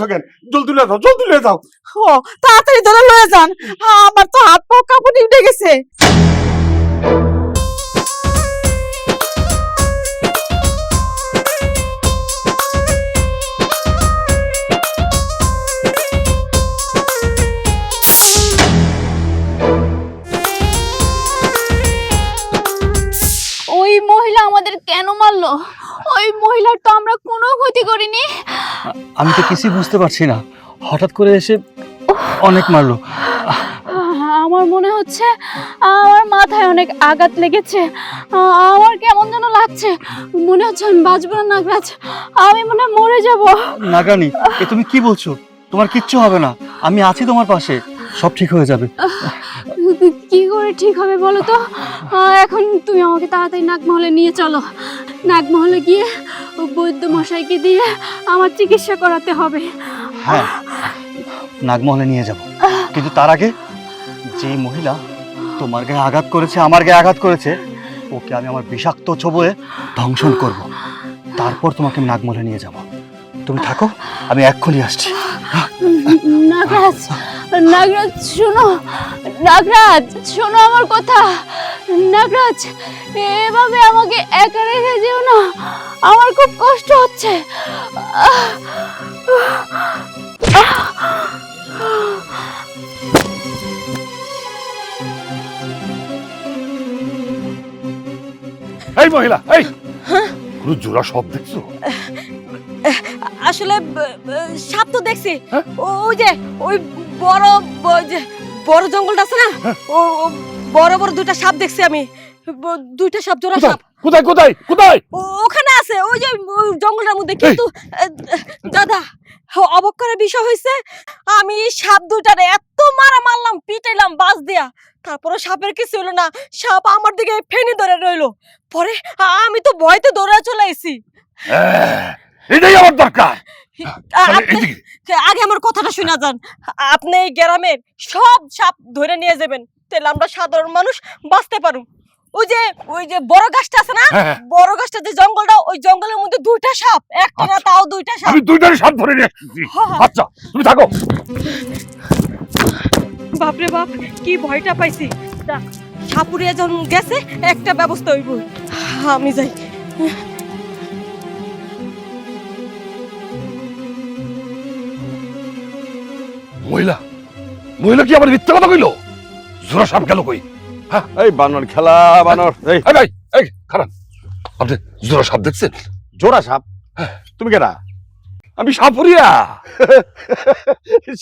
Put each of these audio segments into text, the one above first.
আছো কেন? জলদি লয়ে যাও, জলদি লয়ে যাও। ও তাড়াতাড়ি ধরে লয়ে যান, আমার তো হাত পা কাঁপুনি উঠে গেছে। ওই মহিলা আমাদের কেন মারলো? ওই মহিলার তো আমরা কোনো ক্ষতি করিনি। আমি তো কিছুই বুঝতে পারছি না, হঠাৎ করে এসে অনেক মারলো। আমার মনে হচ্ছে আমার মাথায় অনেক আঘাত লেগেছে। আমার কেমন যেন লাগছে, মনে হচ্ছে আমি বাঁচবো না নাগরাজ, আমি মনে হয় মরে যাব। নাগরানি, এ তুমি কি বলছো? তোমার কিচ্ছু হবে না, আমি আছি তোমার পাশে, সব ঠিক হয়ে যাবে। কি করে ঠিক হবে বলো তো? এখন তুমি আমাকে তাড়াতাড়ি নাগমহলে নিয়ে চলো। নাগমহলে গিয়ে বৈদ্য মশাইকে দিয়ে আমার চিকিৎসা করাতে হবে। হ্যাঁ, নাগমহলে নিয়ে যাব, কিন্তু তার আগে যে মহিলা তোমার গায়ে আঘাত করেছে, আমার গায়ে আঘাত করেছে, ওকে আমি আমার বিষাক্ত ছোবলে ধ্বংসন করব। তারপর তোমাকে আমি নাগমহলে নিয়ে যাব। তুমি থাকো, আমি এক্ষুনি আসছি। নাগরাজ, নাগরাজ শোনো, নাগরাজ শোনো আমার কথা। নাগরাজ, এভাবে আমাকে একা রেখে যেও না, আমার খুব কষ্ট হচ্ছে। এই মহিলা, এই কোনো জোড়া সব দেখছো? আসলে সাপ তো দেখছি, ওই যে ওই বড় বড় জঙ্গলটা আছে না, ও বড় বড় দুইটা সাপ দেখছি আমি, দুইটা সাপ, জোড়া সাপ। কোথায় কোথায় কোথায়? ওখানে আছে, ওই যে জঙ্গলের মধ্যে। কিন্তু দাদা, অবাক করার বিষয় হয়েছে, আমি সাপ দুইটার এত মারা মারলাম, পিটাইলাম বাস দিয়া, তারপরে সাপের কিছু হলো না, সাপ আমার দিকে ফেনি ধরে রইলো। পরে আমি তো ভয়তে দৌড়ে চলে এসেছি। এটাই আমার দরকার। আগে আমার কথাটা শুনে যান, আপনি এই গ্রামের সব সাপ ধরে নিয়ে যাবেন, তাহলে আমরা সাধারণ মানুষ বাঁচতে পারুম। ওই যে বড় গাছটা আছে না, বড় গাছটা যে জঙ্গলটা, ওই জঙ্গলের মধ্যে দুইটা সাপ, একটা না তাও দুইটা সাপ। আমি দুইটারই সাপ ধরে নিয়ে আসছি। আচ্ছা তুমি থাকো। বাপরে বাপ, কি ভয়টা পাইছি। সাপুরিয়া যখন গেছে, একটা ব্যবস্থা হইব। আমি যাই। মহিলা, মহিলা কি আবার মিথ্যা কথা কইলো? জোড়া সাপ গেল কই? হ্যাঁ, এই বানর খেলা, বানর। এই এই ভাই, এই খারাপ, আপনি জোড়া সাপ দেখছেন? জোড়া সাপ? তুমি কেডা? আমি সাপুরিয়া।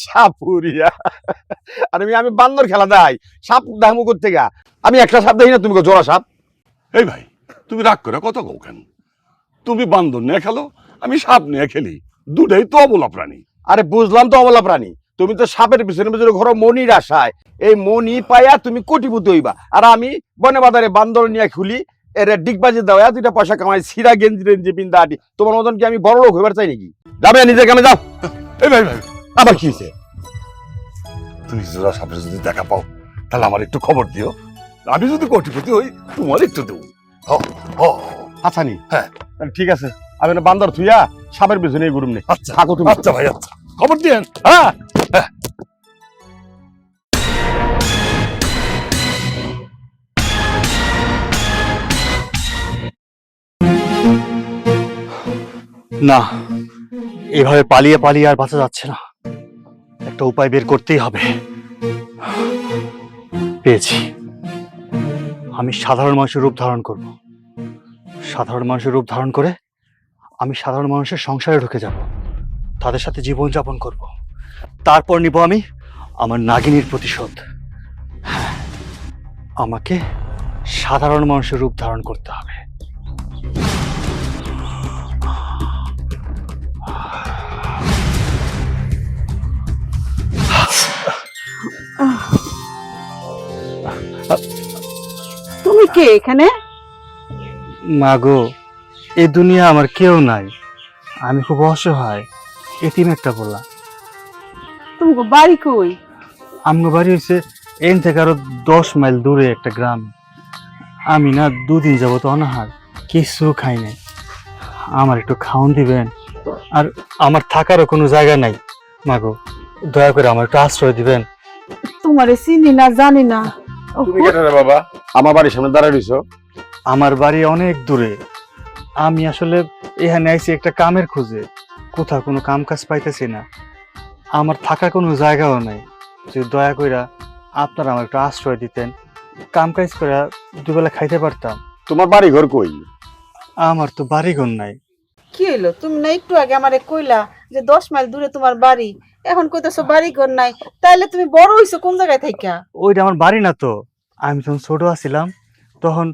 সাপুরিয়া? আর আমি বান্দর খেলা দেয়, সাপ দামু করতে গা। আমি একটা সাপ দেখি না, তুমি জোড়া সাপ? এই ভাই, তুমি রাগ করে কথা কও কেন? তুমি বান্দর নিয়ে খেলো, আমি সাপ নিয়ে খেলি, দুটাই তো অবলা প্রাণী। আরে বুঝলাম তো, অবলা প্রাণী। তুমি তো সাপের পিছনে পিছনে ঘোরো মনির আশায়। এই মনি পাইয়া তুমি কোটিপতি হইবা, আর আমি বনে বাজারে বান্দর নিয়ে খুলি, এর ডিগবাজি দেওয়া, দুইটা পয়সা কামাই, সিরা গেঞ্জি রেঞ্জি পিন্দা আটি। তোমার মতন কি আমি বড় লোক হইবার চাই নাকি? যাবে নিজের কামে যাও। এই ভাই ভাই, আবার কি হয়েছে? তুমি জোড়া সাপের যদি দেখা পাও, তাহলে আমার একটু খবর দিও। আমি যদি কোটিপতি হই, তোমার একটু দেবো। আচ্ছা নি, হ্যাঁ ঠিক আছে। আমি না বান্দর থুইয়া সাপের পিছনে ঘুরুম নি। আচ্ছা থাকো তুমি। আচ্ছা ভাই, আচ্ছা খবর দিয়েন। হ্যাঁ হ্যাঁ। না, এভাবে পালিয়ে পালিয়ে আর বাঁচা যাচ্ছে না, একটা উপায় বের করতেই হবে। পেয়েছি, আমি সাধারণ মানুষের রূপ ধারণ করব। সাধারণ মানুষের রূপ ধারণ করে আমি সাধারণ মানুষের সংসারে ঢুকে যাব, তাদের সাথে জীবন যাপন করব। তারপর নিব আমি আমার নাগিনীর প্রতিশোধ। হ্যাঁ, আমাকে সাধারণ মানুষের রূপ ধারণ করতে হবে। তুমি কে এখানে? মাগো, এই দুনিয়া আমার কেউ নাই, আমি খুব অসহায়, এতিম একটা বলা। তুমি বাড়ি কই? আমগো বাড়ি হয়েছে এন থেকে আরো 10 মাইল দূরে একটা গ্রাম। আমি না 2 দিন যাবত অনাহার, কিছু খাই নাই। আমার একটু খাওন দিবেন? আর আমার থাকারও কোনো জায়গা নাই, মাগো দয়া করে আমার একটু আশ্রয় দিবেন। তোমারে চিনি না জানি না। তুমি কেটে রে বাবা, আমার বাড়ির সামনে দাঁড়ায় রইছো? আমার বাড়ি অনেক দূরে, আমি আসলে এখানে আইছি একটা কামের খোঁজে, কোথাও কোনো কাম কাজ পাইতেছি না, আমার থাকার কোনো জায়গাও নাই। যদি দয়া কইরা আপনারা আমার একটু আশ্রয় দিতেন, কাম কাজ করে দুবেলা খাইতে পারতাম। তোমার বাড়ি ঘর কই? আমার তো বাড়ি ঘর নাই। কি হইলো, তুমি না একটু আগে আমারে কইলা যে 10 মাইল দূরে তোমার বাড়ি, এখন কইতাছো বাড়ি ঘর নাই? তাইলে তুমি বড় হইছো কোন জায়গায় থাইকা? ওইটা আমার বাড়ি না তো, আমি যখন ছোট আছিলাম তখন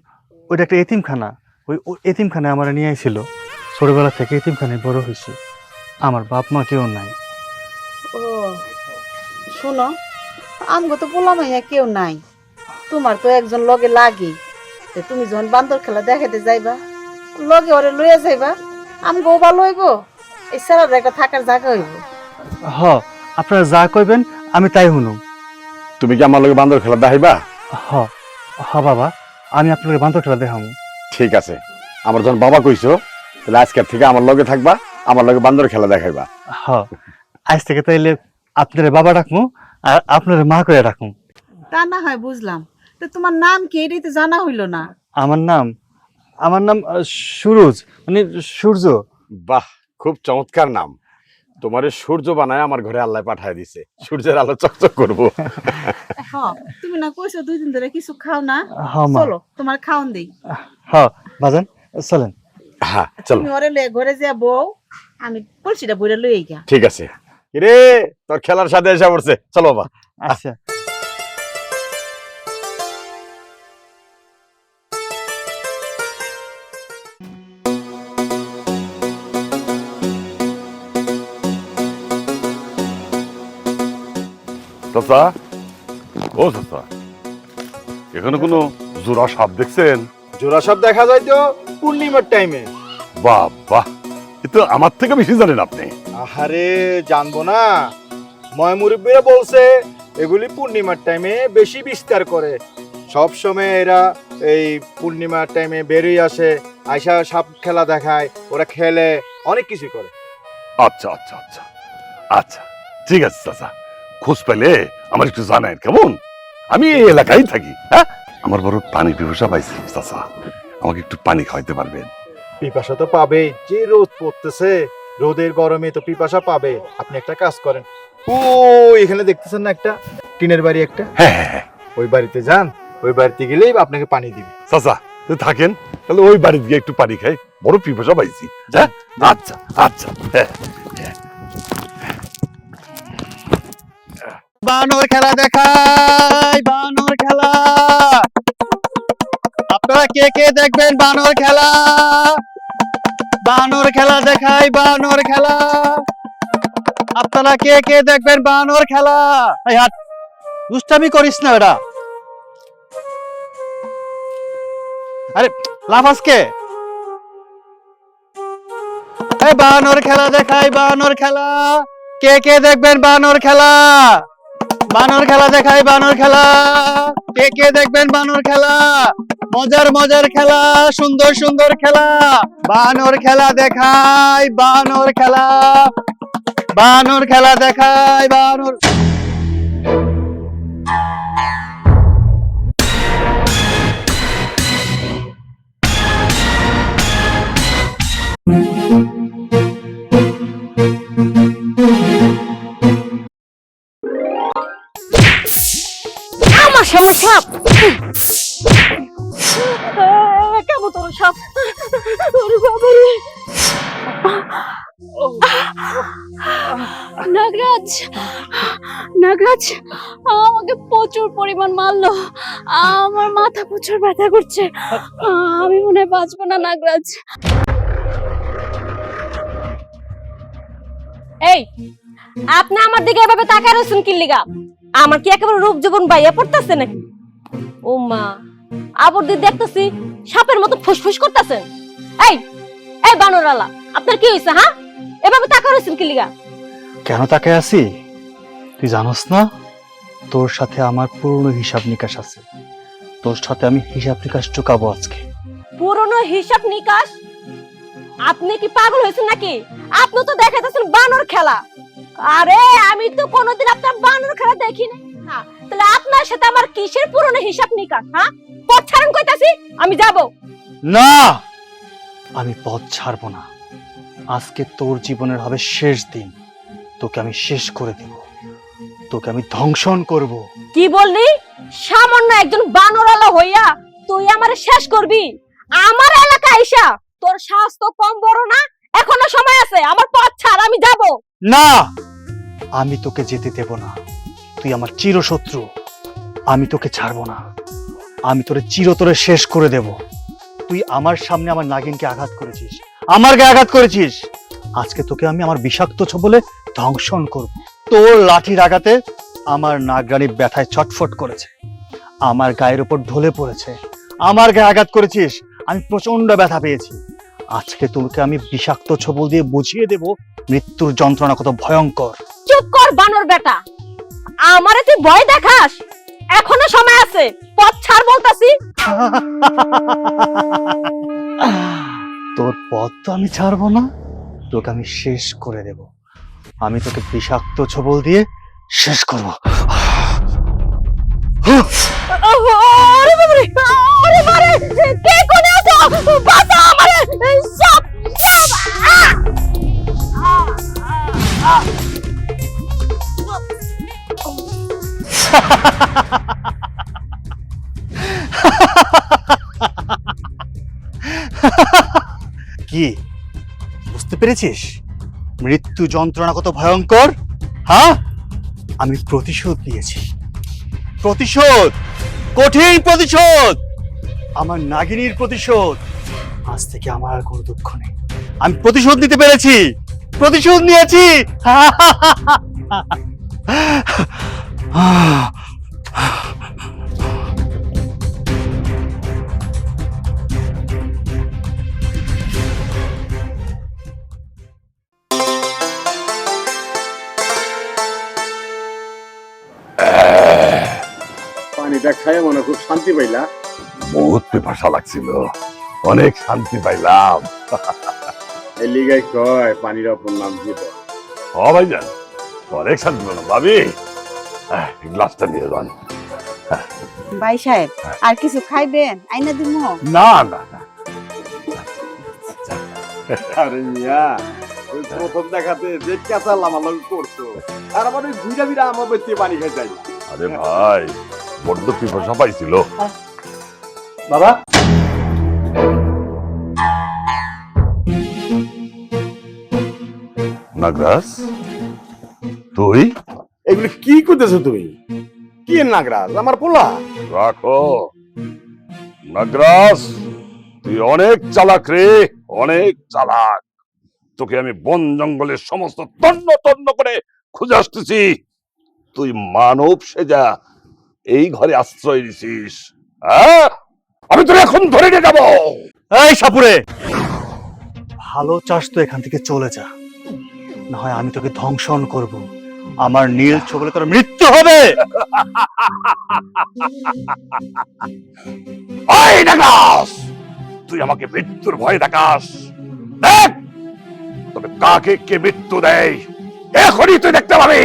ওইটা একটা এতিমখানা, ওই এতিমখানায় আমার নিয়ে আইছিল। ছোটবেলা থেকে এতিমখানায় বড় হয়েছি, আমার বাপ মা কেউ নাই। ও শুনো, আমগো তো পোলা মাইয়া কেউ নাই, তোমার তো একজন লগে লাগে। তো তুমি যখন বান্দর খেলা দেখাতে যাইবা, লগে ওরে লইয়া যাইবা, আমগো ভালো হইব, এই সারার একটা থাকার জায়গা হইব। হ, আপনারা যা কইবেন আমি তাই শুনুম। তুমি কি আমার লগে বান্দর খেলা দেখাইবা? হ হ বাবা, আমি আপনাকে বান্দর খেলা দেখাবো। ঠিক আছে, আমার যখন বাবা কইছো তাহলে আজকের থেকে আমার লগে থাকবা, আমার লগে বান্দর খেলা দেখাইবা। হ, আজ থেকে তাইলে আপনার বাবা ডাকমু আর আপনার মা করে ডাকমু। তা না হয় বুঝলাম, তো তোমার নাম কি এটাই তো জানা হইলো না। আমার নাম সুরজ, মানে সূর্য। বাহ, খুব চমৎকার নাম। তোমারে সূর্য বানায় আমার ঘরে আল্লাহ পাঠায় দিছে, সূর্যের আলো চকচক করবো। হ্যাঁ, তুমি না কইছো 2 দিন ধরে কিছু খাও না? হ মা, চলো তোমার খাওন দেই। হ বাজান চলেন। হ্যাঁ চলো। তুমি ওরে লয়ে ঘরে যা বউ, আমি কলসিটা বইরা লই গা। ঠিক আছে। রে তোর খেলার সাথে এসে পড়ছে, চলো বাবা। আচ্ছা। চাচা, ও চাচা, এখানে কোনো জোড়া সাপ দেখছেন? জোড়া সব দেখা যায় তো পূর্ণিমার টাইমে। বাহ বাহ, এ তো আমার থেকে বেশি জানেন আপনি। আহারে জানবো না, ময়মুরব্বীরা বলছে এগুলি পূর্ণিমার টাইমে বেশি বিস্তার করে। সব সময় এরা এই পূর্ণিমার টাইমে বেরিয়ে আসে, আইসা সাপ খেলা দেখায়, ওরা খেলে, অনেক কিছু করে। আচ্ছা আচ্ছা আচ্ছা আচ্ছা, ঠিক আছে চাচা, খোঁজ পেলে আমার একটু জানেন কেমন? আমি এই এলাকায় থাকি। হ্যাঁ, আমার বড় পানি পিপাসা পাইছি চাচা, আমাকে একটু পানি খাওয়াইতে পারবেন? পিপাসা তো পাবে, যে রোদ পড়তেছে, রোদের গরমে তো পিপাসা পাবে। আপনি একটা কাজ করেন, ও এখানে দেখতেছেন না একটা টিনের বাড়ি একটা, হ্যাঁ হ্যাঁ হ্যাঁ ওই বাড়িতে যান, ওই বাড়িতে গেলেই আপনাকে পানি দিবে। চাচা, যদি থাকেন তাহলে ওই বাড়িতে গিয়ে একটু পানি খাই, বড় পিপাসা পাইছি। হ্যাঁ আচ্ছা আচ্ছা, হ্যাঁ। বানর খেলা দেখাই, বানর খেলা। আপনারা কে কে দেখবেন বানর খেলা? বানর খেলা দেখাই, বানর খেলা। আপনারা কে কে দেখবেন বানর খেলা? এই হাট, দুষ্টামি করিস না বেটা। আরে লাফাস কে? এই বানর খেলা দেখাই, বানর খেলা। কে কে দেখবেন বানর খেলা? বানর খেলা দেখাই, বানর খেলা। কে কে দেখবেন বানর খেলা? মজার মজার খেলা, সুন্দর সুন্দর খেলা। বানর খেলা দেখাই, বানর খেলা। বানর খেলা দেখাই, বানর। আমার সামনে সাপ, কেমন তোর সাপ? ওরে বাবারে! নাগরাজ, নাগরাজ আমাকে প্রচুর পরিমাণ মারলো, আমার মাথা প্রচুর ব্যথা করছে, আমি মনে হয় বাঁচবো না নাগরাজ। এই, আপনি আমার দিকে এভাবে তাকায় রয়েছেন কি লিগা? আমার কি একেবারে রূপ জীবন বাইয়া পড়তেছে নাকি? ও মা, আবার দিয়ে দেখতেছি সাপের মতো ফুসফুস করতেছেন। এই এই বানরালা, আপনার কি হয়েছে? হ্যাঁ, এভাবে তাকায় রয়েছেন কি লিগা? কেন তাকে আছি তুই জানোস না? তোর সাথে আমার পুরনো হিসাব নিকাশ আছে, তোর সাথে আমি হিসাব নিকাশ চুকাবো আজকে। পুরনো হিসাব নিকাশ? আপনি কি পাগল হয়েছেন নাকি? আপনি তো দেখাইতেছেন বানর খেলা, আরে আমি তো কোনোদিন আপনার বানর খেলা দেখিনি। হ্যাঁ, তাহলে আপনার সাথে আমার কিসের পুরনো হিসাব নিকাশ? হ্যাঁ, পথ ছাড়ুন কইতাছি, আমি যাব। না, আমি পথ ছাড়বো না। আজকে তোর জীবনের হবে শেষ দিন। তোকে আমি শেষ করে দেব, তোকে আমি ধ্বংসন করব। কি বললি? সামান্য একজন বানরওয়ালা হইয়া তুই আমারে শেষ করবি? আমার এলাকা আইসা তোর সাহস তো কম বড় না। এখনো সময় আছে, আমার পথ ছাড়, আমি যাব। না, আমি তোকে যেতে দেব না। তুই আমার চিরশত্রু, আমি তোকে ছাড়বো না। আমি তোরে চিরতরে শেষ করে দেব। তুই আমার সামনে আমার নাগিনকে আঘাত করেছিস, আমার গায়ে আঘাত করেছিস। আজকে তোকে আমি আমার বিষাক্ত ছোবলে ধ্বংসন করব। তোর লাঠির আঘাতে আমার নাগরানী ব্যথায় ছটফট করেছে, আমার গায়ের উপর ঢলে পড়েছে। আমার গায়ে আঘাত করেছিস, আমি প্রচন্ড ব্যথা পেয়েছি। আজকে তোকে আমি বিষাক্ত ছোবল দিয়ে বুঝিয়ে দেব মৃত্যুর যন্ত্রণা কত ভয়ঙ্কর। চুপ কর বানর বেটা, আমারে তুই ভয় দেখাস? এখনো সময় আছে, পথ ছাড় বলতাছি। তোর পথ তো আমি ছাড়বো না, তোকে আমি শেষ করে দেব। আমি তোকে বিষাক্ত ছোবল দিয়ে শেষ করব। ওরে বাবারে, ওরে মারে, কে কোনে আছো? বাঁচা আমারে, সাপ সাপ! কি বুঝতে পেরেছিস মৃত্যু যন্ত্রণা কত ভয়ঙ্কর? হ্যাঁ, আমি প্রতিশোধ নিয়েছি, প্রতিশোধ, কঠিন প্রতিশোধ, আমার নাগিনীর প্রতিশোধ। আজ থেকে আমার আর কোনো দুঃখ নেই। আমি প্রতিশোধ নিতে পেরেছি, প্রতিশোধ নিয়েছি। পানিটা খায় মনে খুব শান্তি পাইলা। বহুত পিপাসা লাগছিল, অনেক শান্তি পাইলাম। এই লিগাই কয় পানির অপর নাম জীবন। ও ভাইজান, অনেক শান্তি পেলাম। ভাবি, গ্লাসটা নিয়ে যান। ভাই সাহেব, আর কিছু খাইবেন? আইনা দিমু? না না না, আরে মিয়া, ওই প্রথম দেখাতে যে কেঁচা লামালামি করছো, আর আবার ওই ঘুরা বিরা আমার বেঁচে পানি খেয়ে যাই। আরে ভাই, বড্ড পিপাসা পাইছিল। বাবা, নাগরাজ, তুই? এগুলো কি করতেছো তুমি? কি নাগরাজ, আমার পোলা? রাখো নাগরাজ, তুই অনেক চালাক রে, অনেক চালাক। তোকে আমি বন জঙ্গলের সমস্ত তন্ন তন্ন করে খুঁজে আসতেছি। তুই মানব সেজা এই ঘরে আশ্রয় দিছিস। হ্যাঁ, আমি তোর এখন ধরে নিয়ে যাবো। এই সাপুরে, ভালো চাস তো এখান থেকে চলে যা, না হয় আমি তোকে ধ্বংসন করব। আমার নীল ছোবলে তোর মৃত্যু হবে। ওই নাগরাজ, তুই আমাকে মৃত্যুর ভয় দেখাস? দেখ তবে কাকে কে মৃত্যু দেয়, এখনই তুই দেখতে পাবি।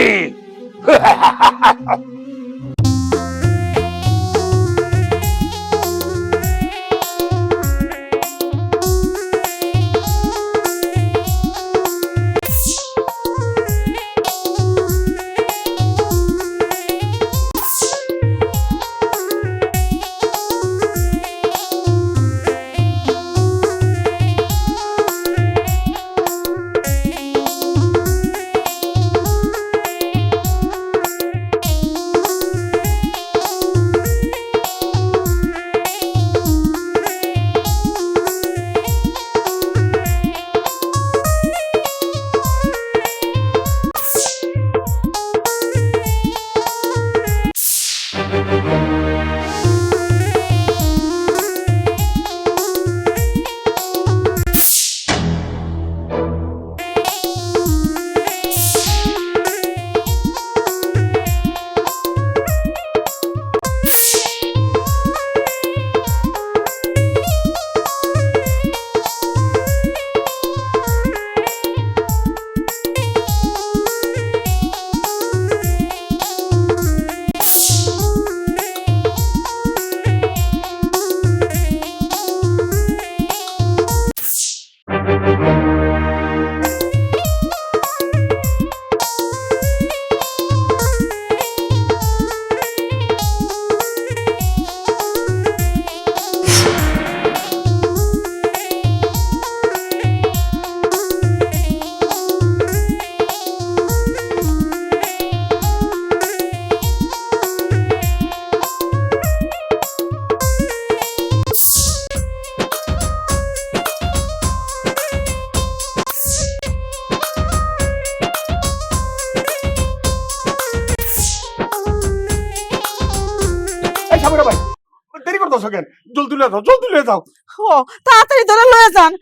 জলদি লয়ে যাও, জলদি লয়ে যাও। ও তাড়াতাড়ি ধরে লয়ে যান,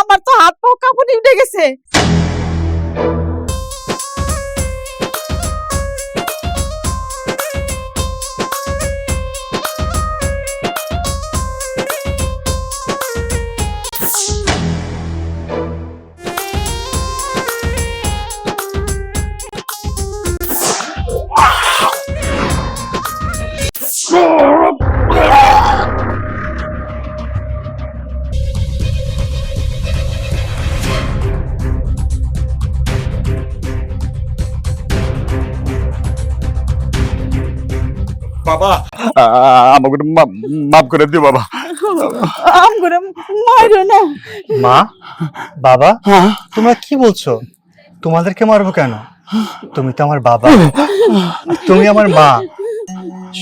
আমার তো হাত পাও কাঁপুনি উঠে গেছে। বাবা, আমাকে মাফ করে দিও বাবা। আম করে মারো না। মা, বাবা, তোমরা কি বলছো? তোমাদেরকে মারবো কেন? তুমি তো আমার বাবা, তুমি আমার মা।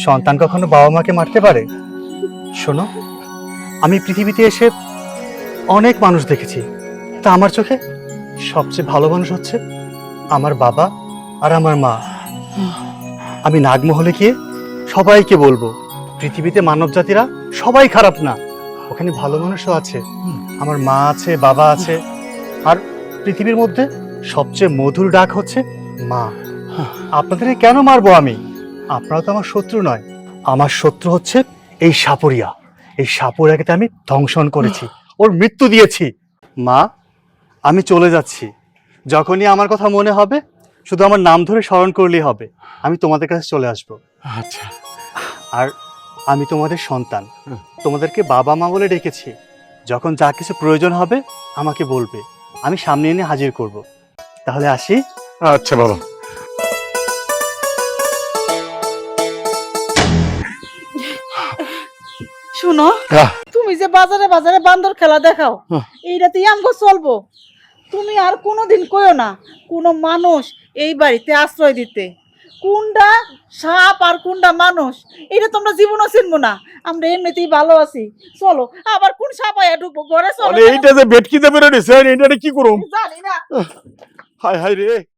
সন্তান কখনো বাবা মাকে মারতে পারে? শোনো, আমি পৃথিবীতে এসে অনেক মানুষ দেখেছি, তা আমার চোখে সবচেয়ে ভালো মানুষ হচ্ছে আমার বাবা আর আমার মা। আমি নাগমহলে গিয়ে সবাইকে বলবো, পৃথিবীতে মানব জাতিরা সবাই খারাপ না, ওখানে ভালো মানুষও আছে। আমার মা আছে, বাবা আছে, আর পৃথিবীর মধ্যে সবচেয়ে মধুর ডাক হচ্ছে মা। আপনাদেরকে কেন মারবো আমি? আপনারা তো আমার শত্রু নয়, আমার শত্রু হচ্ছে এই সাপুরিয়া। এই সাপুরিয়াকে তো আমি ধ্বংসন করেছি, ওর মৃত্যু দিয়েছি। মা, আমি চলে যাচ্ছি। যখনই আমার কথা মনে হবে শুধু আমার নাম ধরে স্মরণ করলেই হবে, আমি তোমাদের কাছে চলে আসবো। আচ্ছা, আর আমি তোমাদের সন্তান, তোমাদেরকে বাবা মা বলে ডেকেছি। যখন যা কিছু প্রয়োজন হবে আমাকে বলবে, আমি সামনে এনে হাজির করব। তাহলে আসি। আচ্ছা বাবা। শুনো, তুমি যে বাজারে বাজারে বান্দর খেলা দেখাও, এইটাতেই আমগো চলবো। তুমি আর কোনোদিন কইও না কোনো মানুষ এই বাড়িতে আশ্রয় দিতে। কোনটা সাপ আর কোনটা মানুষ এটা তোমরা জীবনও চিনবো না। আমরা এমনিতেই ভালো আছি, চলো। আবার কোন সাপ আয়া ঢুকবো ঘরে, চলো। এইটা যে বেটকিতে বেরোনিছে, এইটা কি করুম? জানি না। হায় হায় রে।